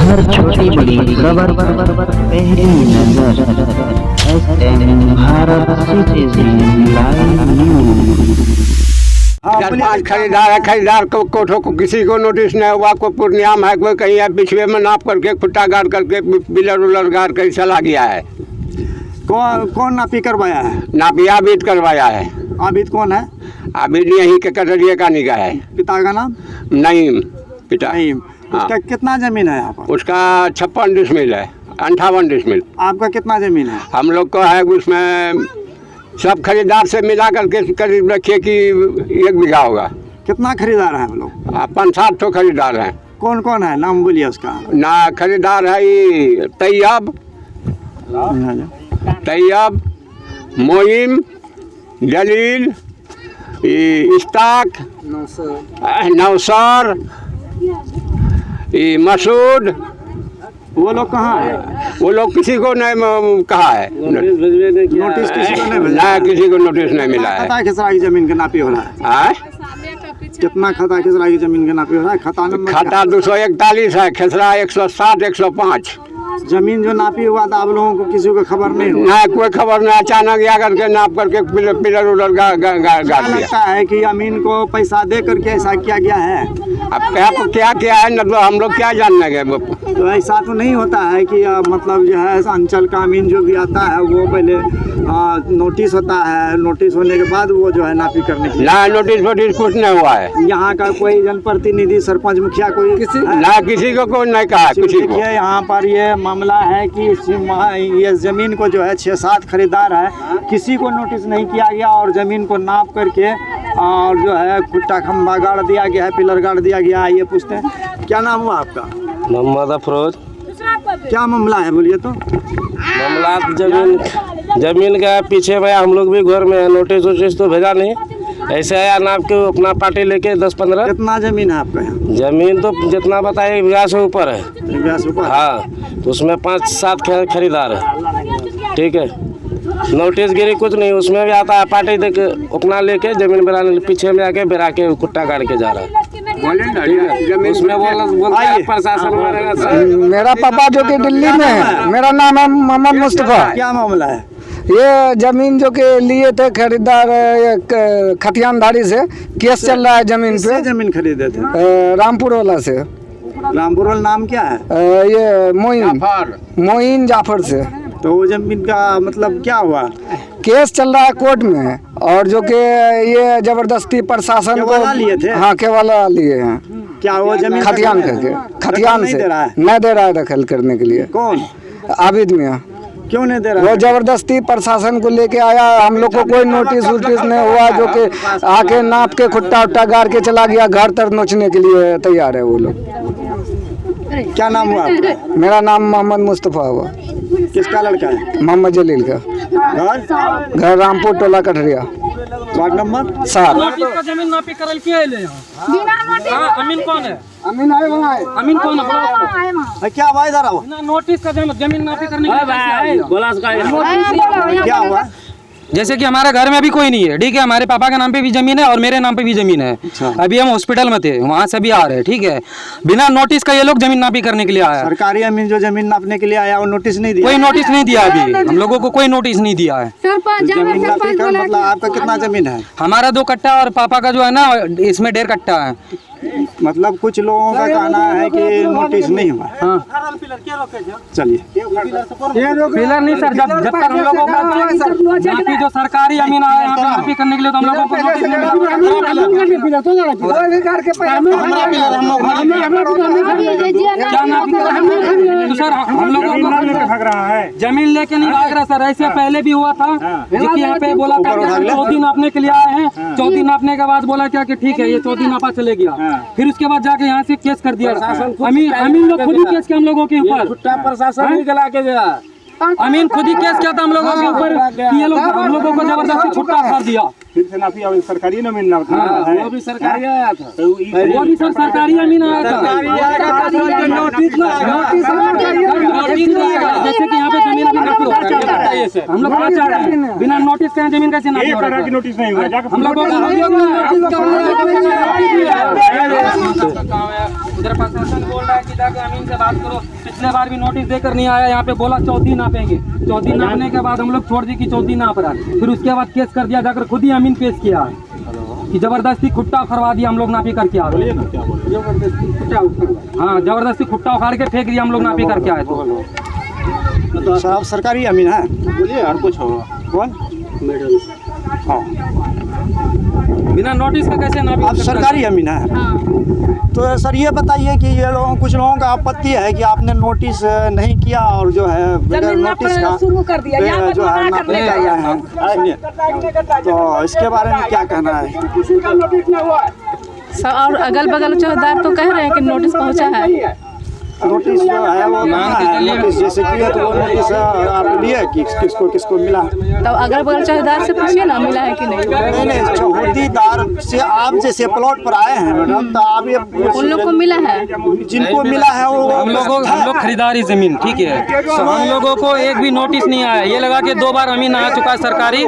खबर छोटी बड़ी खबर पहली नजर SM Bharat citizen live news. पांच खरीदार है, खरीदार को किसी को नोटिस नहीं हुआ, कोई पूर्णिया में है, कोई कहीं है, पिछले में नाप करके खुट्टा गाड़ करके पिलर उलर गाड़ कर चला गया है। कौन नापी करवाया है? नापी आबिद करवाया है। आबिद कौन है? आबिद यहीं के कटरिया का निका है। पिता का नाम? नईम पिता। नईम। उसका कितना जमीन है यहाँ पर? उसका 56 डिसमिल है, 58 डिसमिल। आपका कितना जमीन है? हम लोग को है उसमें सब खरीदार से मिला करके करीब रखिए कि 1 बीघा होगा। कितना खरीदार है हम लोग? 5-7 तो खरीदार हैं। कौन कौन है, नाम बोलिए उसका। ना खरीदार है ये तैयब, मोइम, जलील, इश्ताक, नौसर, मसूद। वो लोग कहाँ है? वो लोग किसी को नहीं कहा है, नोटिस किसी को नहीं मिला? ना, किसी को नोटिस नहीं मिला है। खता खिसरा की जमीन के नापी हो रहा है? कितना खता खिसरा की जमीन के नापी हो रहा है? खाता नंबर? खाता 241 है, खसरा 107, 105। जमीन जो नापी हुआ था आप लोगों को किसी को खबर नहीं हुआ? ना, कोई खबर नहीं। अचानक आ करके नाप करके पिलर उलर गाड़ दिया। लगता है कि अमीन को पैसा दे करके ऐसा किया गया है। अब क्या है, मतलब हम लोग क्या जानने गए। तो ऐसा तो नहीं होता है कि मतलब जो है अंचल का अमीन जो भी आता है वो पहले नोटिस होता है, नोटिस होने के बाद वो जो है नापी करने की। ना, नोटिस वोटिस कुछ नहीं हुआ है। यहाँ का कोई जनप्रतिनिधि, सरपंच, मुखिया कोई किसी को कोई नहीं कहा किसी को। यहाँ पर ये मामला है कि ये जमीन को जो है 6-7 खरीदार है, किसी को नोटिस नहीं किया गया और जमीन को नाप करके और जो है खुट्टा खंभा गाड़ दिया गया है, पिलर गाड़ दिया गया है। ये पूछते हैं क्या नाम हुआ आपका? मोहम्मद अफरोज। क्या मामला है बोलिए तो? मामला जमीन का पीछे में हम लोग भी घर में है, नोटिस वोटिस तो भेजा नहीं, ऐसे आया नाप के अपना पार्टी लेके 10-15। कितना जमीन है आपका यहाँ? जमीन तो जितना बताइए 1 बीघा से ऊपर है। 1 बीघा से ऊपर? हाँ, तो उसमें 5-7 खरीदार है। ठीक है, नोटिस गिरी कुछ नहीं, उसमें भी आता है पार्टी देके अपना लेके जमीन बेराने पीछे में आके बेरा के कुट्टा गाड़ के जा रहा है। उसमें बोला प्रशासन। मेरा पापा जो कि दिल्ली में है, मेरा नाम है मोहम्मद मुस्तफा। क्या मामला है? ये जमीन जो के लिए थे खरीदार खतियानधारी से केस चल रहा है जमीन पे। जमीन खरीदे थे? रामपुर वाला से। रामपुर वाला नाम क्या है? ये मोइन जाफर से। तो वो जमीन का मतलब क्या हुआ? केस चल रहा है कोर्ट में और जो कि ये जबरदस्ती प्रशासन को लिए थे। हाँ, केवला लिए हैं। क्या वो जमीन खतियान करके खतियान से नहीं दे रहा है दखल करने के लिए। कौन? आबिद मियाँ। क्यों नहीं दे रहा? वो जबरदस्ती प्रशासन को लेके आया, हम लोग को कोई नोटिस वोटिस नहीं हुआ, जो कि आके नाप के खुट्टा उट्टा गाड़ के चला गया, घर तर नोचने के लिए तैयार है वो लोग। क्या नाम हुआ आपका? मेरा नाम मोहम्मद मुस्तफा हुआ। किसका लड़का है? मोहम्मद जलील का। घर रामपुर टोला कटरिया, वार्ड नंबर 7। जमीन नापी करल के आइले यहाँ? अमीन कौन है? अमीन आए वहाँ है। अमीन कौन है? क्या हुआ इधर आओ? नोटिस का जमीन नापी करने क्या हुआ? जैसे कि हमारे घर में अभी कोई नहीं है, ठीक है, हमारे पापा के नाम पे भी जमीन है और मेरे नाम पे भी जमीन है। अभी हम हॉस्पिटल में थे, वहाँ से भी आ रहे हैं, ठीक है, बिना नोटिस का ये लोग जमीन नापी करने के लिए आया। सरकारी अमीन जो जमीन नापने के लिए आया वो नोटिस नहीं दिया? कोई नोटिस नहीं दिया, अभी हम लोगों को कोई नोटिस नहीं दिया है। जमीन नापी कर मतलब आपका कितना जमीन है? हमारा 2 कट्टा और पापा का जो है ना इसमें 1.5 कट्टा है। मतलब कुछ लोगों का कहना है कि नोटिस नहीं हुआ। हाँ, चलिए। फिलहाल नहीं सर, जब तक हम लोगों को जो सरकारी अमीन आया यहाँ पे नापी करने के लिए तो हम लोगों को नोटिस नहीं मिला। तो सर हम लोगों को जमीन लेके नहीं भाग रहा सर, ऐसे पहले भी हुआ था कि यहाँ पे बोला था 14 नापने के लिए आए हैं, 14 नापने के बाद बोला क्या कि ठीक है ये 14 नापा चले गया, फिर उसके बाद जाके यहाँ से केस कर दिया। अमीन लोग खुद ही केस किया हम लोगों के ऊपर, प्रशासन निकला के गया। अमीन खुद ही केस किया था हम लोगों के ऊपर, ये लोग हम लोगों को जबरदस्ती छुट्टा कर दिया। फिर से नापी सरकारी अमीन वो भी सरकारी आया था, वो भी सर सरकारी अमीन आया था। जैसे कि यहाँ पे जमीन सर, हम लोग क्या चाह रहे हैं? बिना नोटिस के जमीन कैसे नापी हो रहा है? नोटिस नहीं हुआ हम लोग उधर प्रशासन बोल रहा है कि जाके अमीन से बात करो। पिछले बार भी नोटिस देकर नहीं आया, यहाँ पे बोला 14 नापेंगे। 14 नापने के बाद हम लोग छोड़ दिए कि 14 नाप रहा है। फिर उसके बाद केस कर दिया, जाकर खुद ही अमीन पेश किया है कि जबरदस्ती खुट्टा उखड़वा दिया, हम लोग नापी करके आ गए। हाँ, जबरदस्ती खुट्टा उखाड़ के फेंक दिया, हम लोग नापी करके आए। सर आप सरकारी अमीन है? बोलिए और कुछ होगा। कौन? हाँ, बिना नोटिस के कैसे नापी? आप सरकारी अमीन है? तो सर ये बताइए कि ये लोगों कुछ लोगों का आपत्ति है कि आपने नोटिस नहीं किया और जो है बगैर नोटिस का शुरू कर दिया, यहाँ जो है नापने का गया है। सुनिए, तो इसके बारे में क्या कहना है? सर और अगल बगल चौकीदार तो कह रहे हैं कि नोटिस पहुँचा है। नोटिस जो है वो कहाँ है? नोटिस जैसे की है तो वो नोटिस आप लिए कि किसको मिला? तो अगल बगल चौकीदार से पूछिए ना मिला है कि नहीं। नहीं, चौहदीदार से आप जैसे प्लॉट पर आए हैं मैडम, तो आप ये उन लोग को मिला है, जिनको मिला है वो हम लोग खरीदारी जमीन ठीक है, तो हम लोगों को एक भी नोटिस नहीं आया। ये लगा कि 2 बार अमीन आ चुका है सरकारी।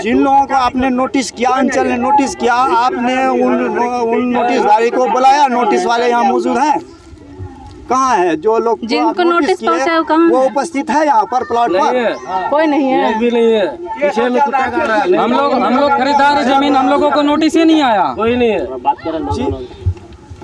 जिन लोगों को आपने नोटिस किया, अंचल ने नोटिस किया, आपने उन नोटिसदारी को बुलाया? नोटिस वाले यहाँ मौजूद हैं? कहाँ है जो लोग जिनको नोटिस पहुंचा है कहाँ? वो उपस्थित है यहाँ पर प्लॉट पर? कोई नहीं है, एक भी नहीं है। पीछे में कुत्ता गाड़ रहा है। हम लोग खरीदार जमीन, हम लोगों को नोटिस ही नहीं आया। कोई नहीं है।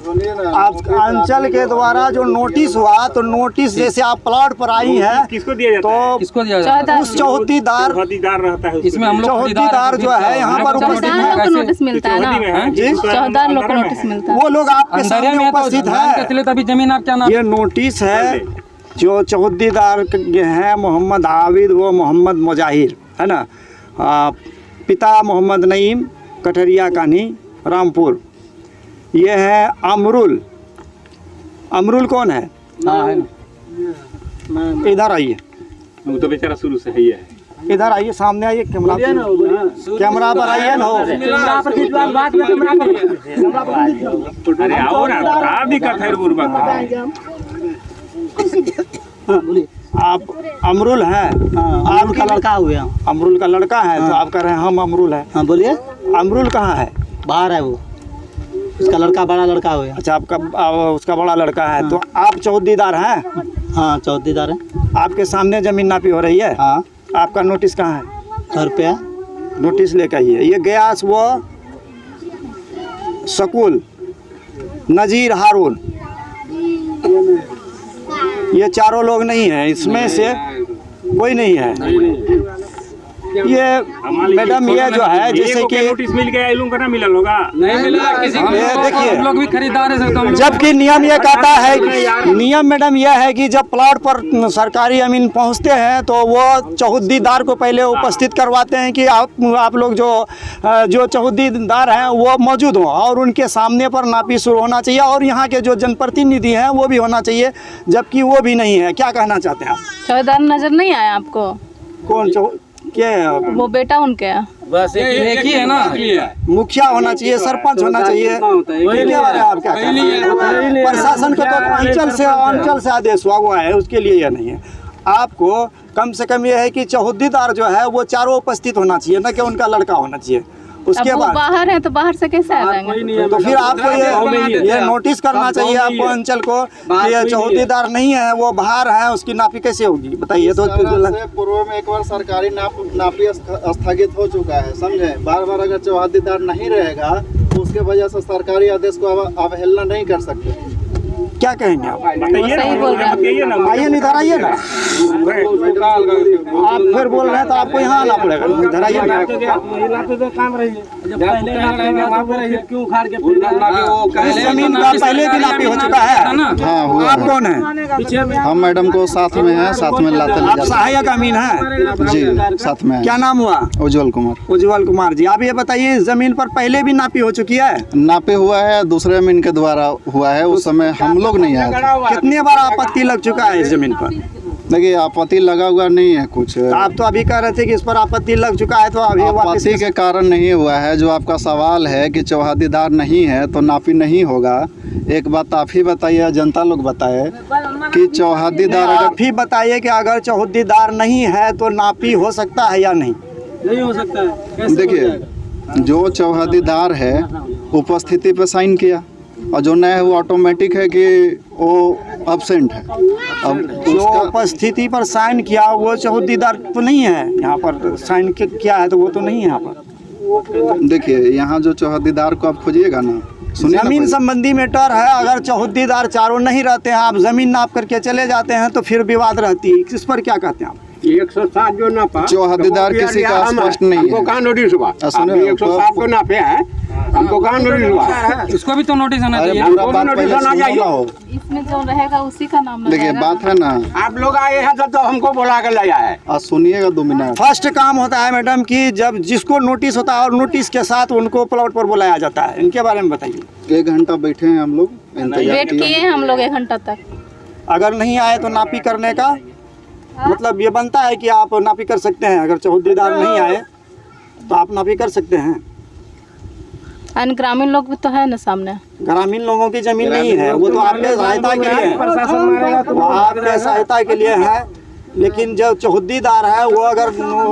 आप अंचल के द्वारा जो नोटिस हुआ, तो नोटिस जैसे आप प्लॉट पर आई हैं किसको दिया जाता है? तो किसको दिया जाता है? उस चौहदीदार रहता है इसमें हम लोग चौहदीदार जो है यहाँ पर उपस्थित चौकीदार लोग को नोटिस मिलता है ना, जी, चौकीदार लोग को नोटिस मिलता है। वो लोग आपके सामने उपस्थित है। तभी जमीन आप क्या नाम? ये नोटिस है जो चौहदीदार हैं मोहम्मद आबिद व मोहम्मद मुजाहिर, है ना? पिता मोहम्मद नईम, कठरिया कान्ही, रामपुर। ये है अमरुल। अमरुल कौन है? इधर आइए, वो तो बेचारा शुरू से ही है। इधर आइए, सामने आइए, कैमरा कैमरा पर आइए ना। अरे आओ ना, आप भी कठैर बुरबा। आप अमरुल हैं? आपका लड़का हुए? अमरुल का लड़का है तो आप कह रहे हैं हम अमरुल है? हाँ बोलिए। अमरुल कहाँ है? बाहर है वो, उसका लड़का बड़ा लड़का हुआ। अच्छा, आपका उसका बड़ा लड़का है। तो आप चौहदीदार हैं? हाँ चौहदीदार है। आपके सामने जमीन नापी हो रही है? हाँ। आपका नोटिस कहाँ है? घर पे है। नोटिस लेकर आइए। ये गयास वो शकुल, नजीर, हारून, ये चारों लोग नहीं हैं, इसमें से कोई नहीं है। ये मैडम ये जो है जैसे कि नोटिस मिल गया, इलूम करना मिला होगा नहीं मिला किसी को। देखिए, हम लोग भी खरीदार है, जबकि नियम ये कहता है, नियम मैडम यह है कि जब प्लॉट पर सरकारी अमीन पहुंचते हैं तो वो चौहदीदार को पहले उपस्थित करवाते हैं कि आप लोग जो चौहदीदार हैं वो मौजूद हों और उनके सामने पर नापी शुरू होना चाहिए और यहाँ के जो जनप्रतिनिधि हैं वो भी होना चाहिए, जबकि वो भी नहीं है। क्या कहना चाहते हैं आप? चौकीदार नजर नहीं आया आपको? कौन क्या है? वो बेटा उनके है। बस एक ही है ना। मुखिया होना चाहिए, सरपंच होना चाहिए। आप क्या कहते हैं? प्रशासन को तो अंचल से आदेश हुआ है, उसके लिए यह नहीं है। आपको कम से कम यह है कि चौहदीदार जो है वो चारों उपस्थित होना चाहिए, न कि उनका लड़का होना चाहिए। उसके बाद बाहर है तो बाहर से कैसे आ जाएंगे? तो फिर आपको ये नोटिस करना चाहिए आपको अंचल को कि ये चौहदीदार नहीं है, वो बाहर है, उसकी नापी कैसे होगी बताइए। तो पूर्व में एक बार सरकारी नापी स्थगित हो चुका है, समझे। बार बार अगर चौहदीदार नहीं रहेगा तो उसके वजह से सरकारी आदेश को अवहेलना नहीं कर सकते। क्या कहेंगे आप? सही बोल रहे हैं। आइए, इधर आइए ना। आप फिर बोल रहे हैं तो आपको यहाँ आना पड़ेगा। इधर आइए। जमीन का पहले भी नापी हो चुका है। हाँ हुआ। आप कौन है? हम मैडम को साथ में हैं, साथ में लाते आप सहायक अमीन हैं? जी साथ में। क्या नाम हुआ? उज्जवल कुमार। उज्जवल कुमार जी, आप ये बताइए जमीन पर पहले भी नापी हो चुकी है? नापे हुआ है, दूसरे अमीन के द्वारा हुआ है, उस समय हम लोग नहीं आए थे। कितने बार आपत्ति लग चुका है इस जमीन पर? देखिए आपत्ति लगा हुआ नहीं है कुछ। आप तो अभी कह रहे थे कि इस पर आपत्ति लग चुका है, तो अभी आपत्ति के कारण नहीं हुआ है। जो आपका सवाल है कि चौहदीदार नहीं है तो नापी नहीं होगा, एक बात आप ही बताइए, जनता लोग बताए। कि चौहद्दीदार अगर आप ही बताइए कि अगर चौहद्दीदार नहीं है तो नापी हो सकता है या नहीं? नहीं हो सकता है। कैसे हो देखिए, जाएगा? जो चौहद्दीदार है उपस्थिति पे साइन किया, और जो नया है वो ऑटोमेटिक है कि वो अब्सेंट है। अब जो उसका उपस्थिति पर साइन किया वो चौहद्दीदार तो नहीं है, यहाँ पर साइन किया है तो वो तो नहीं है यहाँ पर। देखिए, यहाँ जो चौहद्दीदार को आप खोजिएगा ना, सुनिए ना जमीन पहले। संबंधी मैटर है, अगर चौहद्दीदार चारों नहीं रहते हैं, आप जमीन नाप करके चले जाते हैं तो फिर विवाद रहती है। इस पर क्या कहते हैं आप? 107 जो नापा, चौहद्दीदार किसी का स्पष्ट नहीं है। हमको कहाँ नोटिस हुआ? सुनो, 107 को नापे हैं, हमको कहाँ नोटिस हुआ? इसको भी तो नोटिस आना अरे चाहिए। पूरा हमको बात नोटिस पहले आना सुनो चाहिए। ना हो। इसमें जो रहेगा उसी का नाम देखिए, रहेगा। बात है ना, आप लोग आए हैं तो हमको बुला कर लाया है। सुनिएगा 2 मिनट। फर्स्ट काम होता है मैडम कि जब जिसको नोटिस होता है और नोटिस के साथ उनको प्लॉट पर बुलाया जाता है। इनके बारे में बताइए। 1 घंटा बैठे हैं हम लोग, इंतजार वेट किए हैं हम लोग 1 घंटा तक। अगर नहीं आए तो नापी करने का मतलब ये बनता है कि आप नापी कर सकते हैं। अगर चौहद्दीदार नहीं आए तो आप नापी कर सकते हैं। और ग्रामीण लोग भी तो है ना सामने। ग्रामीण लोगों की जमीन नहीं है, वो तो आपके सहायता के लिए है, वो आपके सहायता के लिए है। लेकिन जो चौहद्दीदार है वो अगर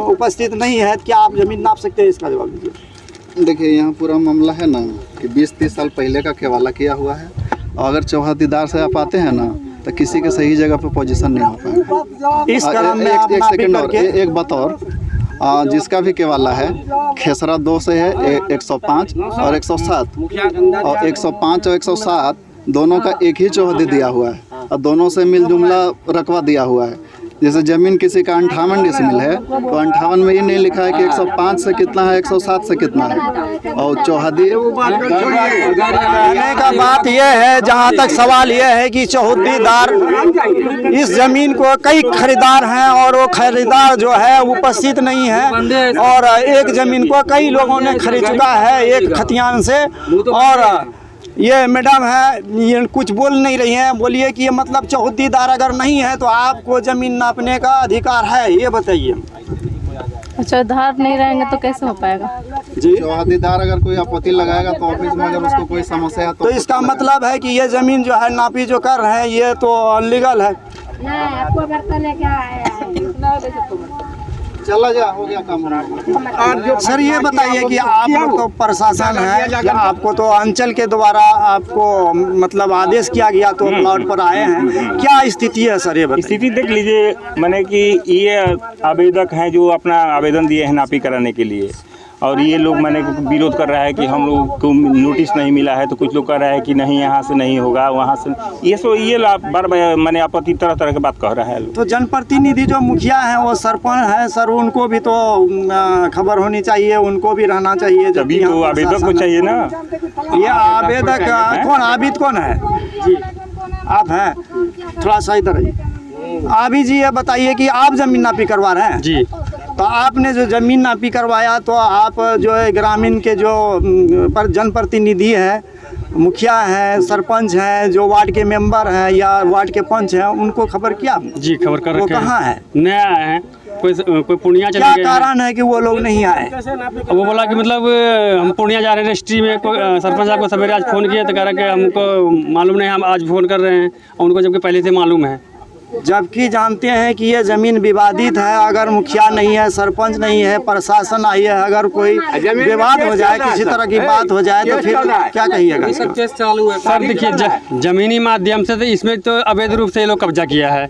उपस्थित नहीं है तो क्या आप जमीन नाप सकते हैं? इसका जवाब दीजिए। देखिए, यहाँ पूरा मामला है ना कि 20-30 साल पहले का केवाला किया हुआ है, और अगर चौहद्दीदार से आप आते हैं ना तो किसी के सही जगह पे पोजीशन नहीं हो पाएगा। इस क्रम में आप एक नापी सेकंड और, करके एक बात और, जिसका भी केवाला है खेसरा 2 से है 105 और 107, और 105 और 107 दोनों का एक ही चौहद्दी दिया हुआ है, और दोनों से मिल जुमला रकबा दिया हुआ है। जैसे जमीन किसी का 58 डिसमिल है तो 58 में ये नहीं लिखा है कि 105 से कितना है, 107 से कितना है, और चौहद्दी। कहने का बात यह है, जहाँ तक सवाल यह है कि चौहद्दीदार इस जमीन को कई खरीदार हैं और वो खरीदार जो है उपस्थित नहीं है, और एक जमीन को कई लोगों ने खरीद चुका है एक खतियान से। और ये मैडम है, ये कुछ बोल नहीं रही हैं। बोलिए कि ये मतलब चौहद्दीदार अगर नहीं है तो आपको जमीन नापने का अधिकार है, ये बताइए। चौधार नहीं रहेंगे तो कैसे हो पाएगा? जी, चौहद्दीदार अगर कोई आपत्ति लगाएगा तो ऑफिस में अगर उसको कोई समस्या है तो इसका मतलब है कि ये जमीन जो है नापी जो कर रहे हैं ये तो अनलीगल है। चला जा, हो गया काम। सर ये बताइए कि आप लोग तो प्रशासन है, या आपको तो अंचल के द्वारा आपको मतलब आदेश किया गया तो प्लॉट पर आए हैं, क्या स्थिति है सर ये बताइए? स्थिति देख लीजिए, मैंने कि ये आवेदक हैं जो अपना आवेदन दिए हैं नापी कराने के लिए, और ये लोग मैंने विरोध कर रहा है कि हम लोग को नोटिस नहीं मिला है, तो कुछ लोग कह रहा है कि नहीं यहाँ से नहीं होगा, वहाँ से ये बार बार मैंने आपत्ति तरह तरह की बात कह रहा है। तो जनप्रतिनिधि जो मुखिया हैं वो सरपंच हैं सर, उनको भी तो खबर होनी चाहिए, उनको भी रहना चाहिए। तभी तो आवेदक को चाहिए ना। ये आवेदक कौन, आबिद कौन है? जी आप हैं, थोड़ा सा इधर आइए। आबिद जी ये बताइए कि आप जमीन नापी करवा रहे हैं? जी। तो आपने जो जमीन नापी करवाया तो आप जो है ग्रामीण के जो पर जनप्रतिनिधि है, मुखिया है, सरपंच है, जो वार्ड के मेंबर हैं या वार्ड के पंच हैं, उनको खबर किया आपने? जी खबर कर वो रखे हैं। कहाँ है? नया आए हैं, कोई पूर्णिया चले क्या गए हैं। कारण है कि वो लोग नहीं आए? वो बोला कि मतलब हम पूर्णिया जा रहे हैं रजिस्ट्री में, कोई सरपंच साहब को सवेरे आज फ़ोन किया तो कह रहा कि हमको मालूम नहीं, हम आज फ़ोन कर रहे हैं, और उनको जबकि पहले से मालूम है। जबकि जानते हैं कि ये ज़मीन विवादित है। अगर मुखिया नहीं है, सरपंच नहीं है, प्रशासन आई है, अगर कोई विवाद हो जाए, किसी तरह की बात हो जाए तो फिर क्या कहिएगा? केस चालू है सर। देखिए जमीनी माध्यम से तो इसमें तो अवैध रूप से ये लोग कब्जा किया है।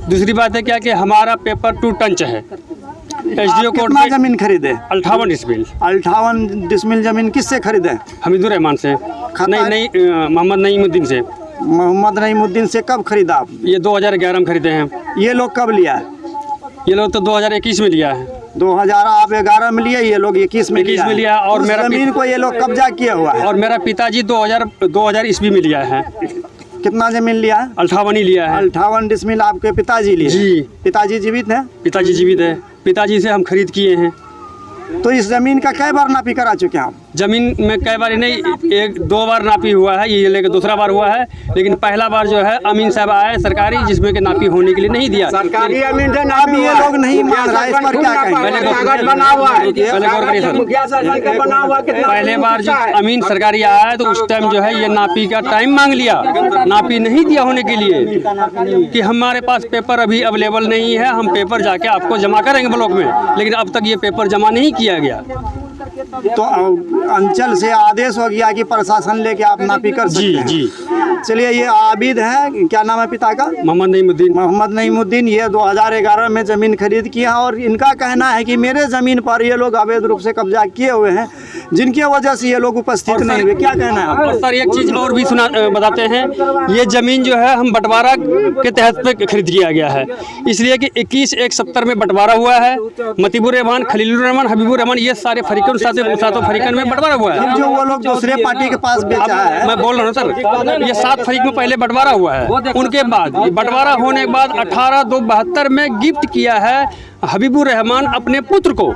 दूसरी बात है क्या कि हमारा पेपर 2 टंच है। SDO कोर्ट कितना में जमीन खरीदे? 58 डिसमिल। 58 डिसमिल जमीन किससे खरीदे? हमीदुर रहमान से, नहीं मोहम्मद नईमुद्दीन से। मोहम्मद नईमुद्दीन से कब खरीदा आप? ये 2011 में खरीदे हैं। ये लोग कब लिया है? ये लोग तो 2021 में लिया है। 2011 में लिए, ये लोग 21 में लिया। और उस मेरा जमीन को ये लोग कब्जा किया हुआ है। और मेरा पिताजी 2000 ईस्वी में लिया है। कितना जमीन लिया है? 58 ही लिया है। 58 डिसमिल आपके पिताजी लिए? जी। पिताजी जीवित हैं? पिताजी जीवित है। पिताजी से हम खरीद किए हैं। तो इस जमीन का कई बार नापी करा चुके हैं आप? जमीन में कई बार नहीं, एक दो बार नापी हुआ है, ये लेकर दूसरा बार हुआ है, लेकिन पहला बार जो है अमीन साहब आए सरकारी, जिसमें कि नापी होने के लिए नहीं दिया। सरकारी अमीन से नापी ये लोग नहीं मान रहा, इस पर क्या कहेंगे? बना हुआ है, पहले गौर करिए सर, मुखिया सरकार का बना हुआ, कितना पहले बार जो अमीन सरकारी आया है तो उस टाइम जो है ये नापी का टाइम मांग लिया, नापी नहीं दिया होने के लिए कि हमारे पास पेपर अभी अवेलेबल नहीं है, हम पेपर जाके आपको जमा करेंगे ब्लॉक में, लेकिन अब तक ये पेपर जमा नहीं किया गया। तो अंचल से आदेश हो गया कि प्रशासन लेके आप नापी कर सकते हैं। जी। चलिए, ये आबिद है, क्या नाम है पिता का? मोहम्मद नईमुद्दीन। ये 2011 में ज़मीन खरीद किया और इनका कहना है कि मेरे ज़मीन पर ये लोग अवैध रूप से कब्जा किए हुए हैं, जिनकी वजह से ये लोग उपस्थित नहीं हुए। क्या कहना है? और सर एक चीज़ और भी बताते हैं, ये ज़मीन जो है हम बंटवारा के तहत पे खरीद किया गया है, इसलिए कि 21/1/70 में बंटवारा हुआ है। मतीबुर रहमान, खलीलुर रहमान, हबीबुर रहमान, ये सारे फरीकन सातों फरीकन में बंटवारा हुआ है। जो वो लोग दूसरे पार्टी के पास बेचा है, मैं बोल रहा हूँ सर, ये 7 फरीक में पहले बंटवारा हुआ है, उनके बाद बंटवारा होने के बाद 18/2/72 में गिफ्ट किया है हबीबुर रहमान अपने पुत्र को,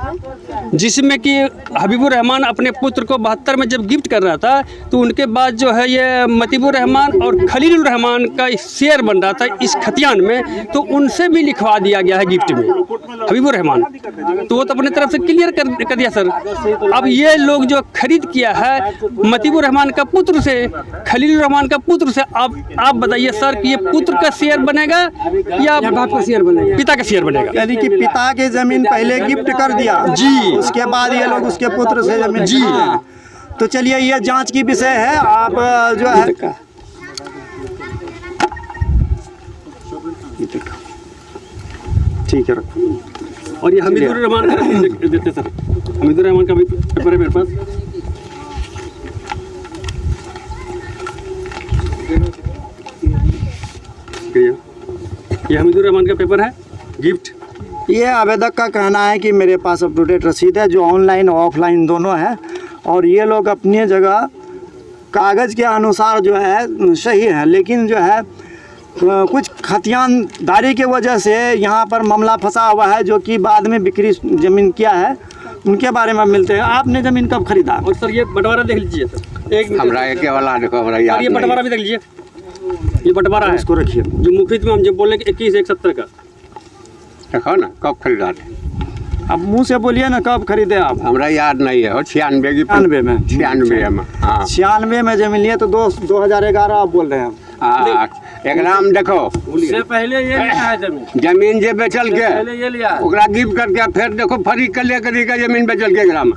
जिसमें कि हबीबुर रहमान अपने पुत्र को 72 में जब गिफ्ट कर रहा था तो उनके बाद जो है ये मतीबुर रहमान और खलीलुर रहमान का शेयर बन रहा था इस खतियान में, तो उनसे भी लिखवा दिया गया है गिफ्ट में हबीबुर रहमान, तो वो तो अपने तरफ से क्लियर कर दिया सर। अब ये लोग जो खरीद किया है मतीबुर रहमान का पुत्र से, खलीलुर रहमान का पुत्र से, आप बताइए सर कि ये पुत्र का शेयर बनेगा या बाप का शेयर बनेगा? पिता का शेयर बनेगा, यानी कि पिता के जमीन पहले गिफ्ट कर दिया जी, उसके बाद ये लोग उसके पुत्र से जमीन जी। तो चलिए, ये जांच की विषय है। आप जो है ठीक है, रखो। और ये हमीदुर रहमान का देते सर, हमीदुर रहमान का भी पेपर है मेरे पास। ये हमीदुर रहमान का पेपर है, गिफ्ट। ये आवेदक का कहना है कि मेरे पास अप टू डेट रसीद है, जो ऑनलाइन और ऑफलाइन दोनों है, और ये लोग अपनी जगह कागज़ के अनुसार जो है सही है, लेकिन जो है कुछ खतियानदारी के वजह से यहाँ पर मामला फंसा हुआ है, जो कि बाद में बिक्री ज़मीन किया है, उनके बारे में मिलते हैं। आपने ज़मीन कब खरीदा? और सर ये बंटवारा देख लीजिए सर, एक हमरा एक वाला देखो, हमरा याद ये बंटवारा भी देख लीजिए, ये बंटवारा है, इसको रखिए। जो मुखित में हम जब बोले 21/1/70 का, देखो ना कब खरीदा थे। अब मुंह से बोलिए ना, कब खरीदे आप? हमरा याद नहीं है, 96 की 96 में 96 में, हाँ 96 में जमीन लिए, तो 2011 आप बोल रहे हैं। एकराम देखो, उससे पहले ये लिया है जमीन जे बेचल के पहले ये लिया ओकरा गिफ्ट करके फिर देखो फरीक कर ले करी का जमीन बेचल के एकराम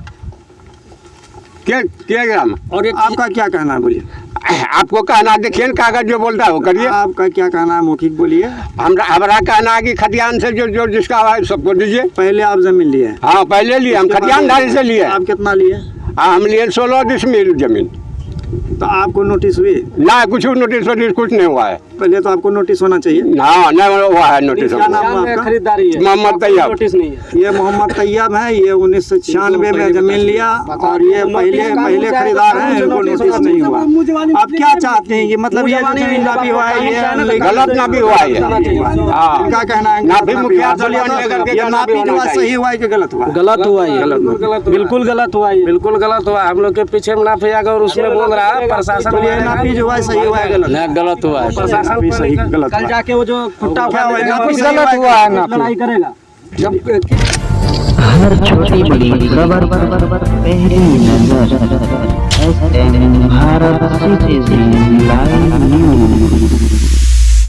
के ग्राम। और आपका क्या कहना है, बोलिए? आपको कहना देखिए ना, कागज जो बोलता है वो करिए। आपका क्या कहना है, मौखिक बोलिए। हमारा कहना है कि खतियान से जो जिसका है सबको दीजिए। पहले आप जमीन लिए? हाँ पहले लिए, हम खतियान धारी से लिए। आप कितना लिए? हम लिए 16 डिसमिल जमीन। तो आपको नोटिस हुई? ना, कुछ नोटिस वोटिस कुछ नहीं हुआ है। पहले तो आपको नोटिस होना चाहिए। हाँ नहीं हुआ है नोटिस। क्या नाम है आपका? खरीदारी है, मोहम्मद तैयब। नोटिस नहीं है। ये मोहम्मद तैयब है, ये 1996 में जमीन लिया, और ये पहले खरीदार हैं, इनको नोटिस नहीं हुआ। आप क्या चाहते हैं कि मतलब ये जमीन नापी हुआ है, ये गलत नापी हुआ है? हाँ, क्या कहना है? नापी मुखिया ये नापी जो है सही हुआ है कि गलत हुआ? गलत हुआ है, बिल्कुल गलत हुआ है, बिल्कुल गलत हुआ। हम लोग के पीछे में नापी आगे और उसमें बोल रहा है प्रशासन, ये नापी जो है सही हुआ है गलत? गलत हुआ है, नापी सही गलत। कल जाके वो जो खुट्टा क्या हुआ है? नापी गलत हुआ है, नापी लड़ाई करेगा। जब हर छोटी बड़ी खबर पहली नजर SN Bharat citizen live news.